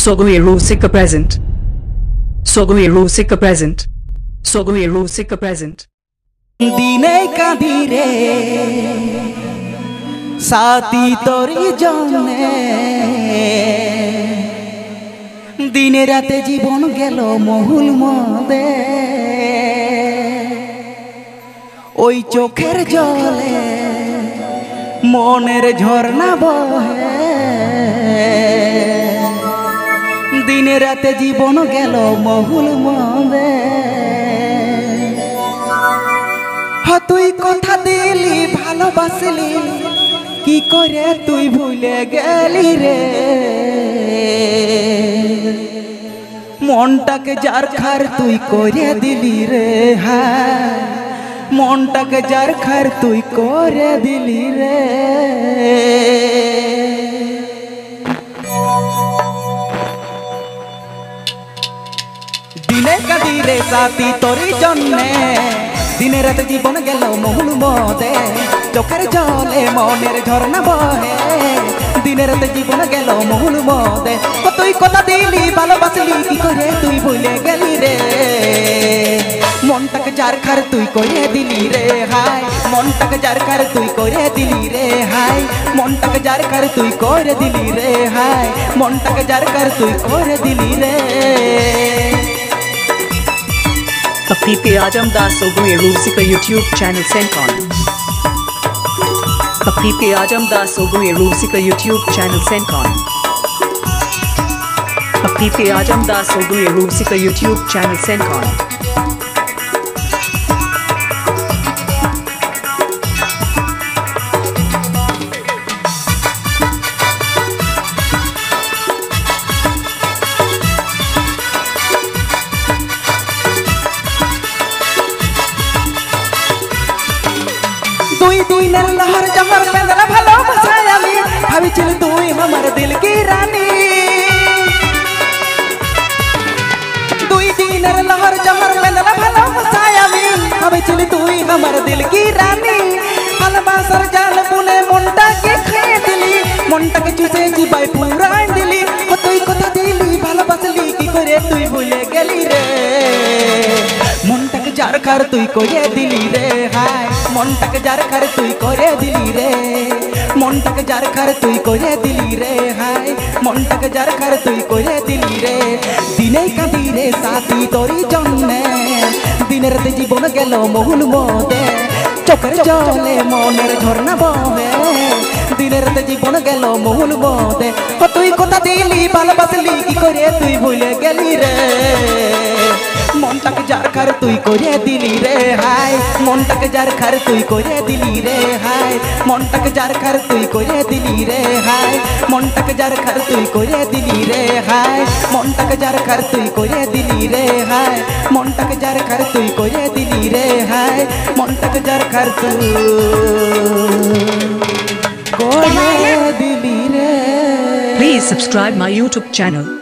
Sogohiru Sika present. Sogohiru Sika present. Sogohiru Sika present. Dine kadire sati tori jone dine rate জীবন গেল মহুল মদে ওই চোখের জলে মনের ঝর্ণা বহে দিনে রাতে জীবন গেল মহুল মদে তুই কথা দিলি ভালোবাসলি কি করে তুই ভুলে গেলি রে মনটাকে যার খার তুই করে দিলি রে হ্যাঁ মনটাকে যার খার তুই করে দিলি রে দিনে কাদিরে সাথী তোরি জন্যে দিনে রাতে জীবন গেল মহুল মদে চোখের জলে মনের ঝর্ণা বহে দিনে রাতে জীবন গেল মহুল মদে তুই কথা দিলি ভালোবাসলি কি করে তুই ভুলে গেলি রে মনটাকে যার খার তুই করে দিলি রে হাই মনটাকে যার খার তুই করে দিলি রে হাই মনটাকে যার খার তুই করে দিলি রে হাই মনটাকে যার খার তুই করে দিলি রে Papipe Ajamdas Sogohiru Sika YouTube channel Sencon. Papipe Ajamdas Sogohiru Sika YouTube channel Sencon. Papipe Ajamdas Sogohiru Sika YouTube channel Sencon. তুই দিনের লহর জমর বেদনা ভালোবাসায় আমি ভাবিছিল তুই আমার দিল কি রানী তুই দিনের লহর জমর বেদনা ভালোবাসায় আমি ভাবিছিল তুই আমার দিল কি রানী ভালোবাসার জাল বুনে মনটাকে খেয়ে দিলি মনটাকে চুষে চিবাই পুরাই দিলি তুই কথা দিলি ভালোবাসলি কি করে তুই ভুলে গেলি রে মনটাকে যার খার তুই করে দিলি রে হাই মনটাকে যার খার তুই করে দিলি রে মনটাকে যার খার তুই করে দিলি রে হাই মনটাকে যার খার তুই করে দিলি রে দিনে কাঁদি রে সাথী তোরি জন্যে দিনের রাতে জীবন গেল মহুল মদে চোখের জলে মনের ঝর্ণা বহে দিনের রাতে জীবন গেল মহুল মদে তুই কথা দিলি ভালোবাসলি কি করে তুই ভুলে গেলি রে মনটাকে যার খার তুই করে দিলি রে হাই মনটাকে যার খার তুই করে দিলি রে হাই মনটাকে যার খার তুই করে দিলি রে হাই মনটাকে যার খার তুই করে দিলি রে হাই মনটাকে যার খার তুই করে দিলি রে হাই মনটাকে যার খার তুই করে দিলি রে হাই মনটাকে যার খার তুই করে দিলি রে Please subscribe my YouTube channel.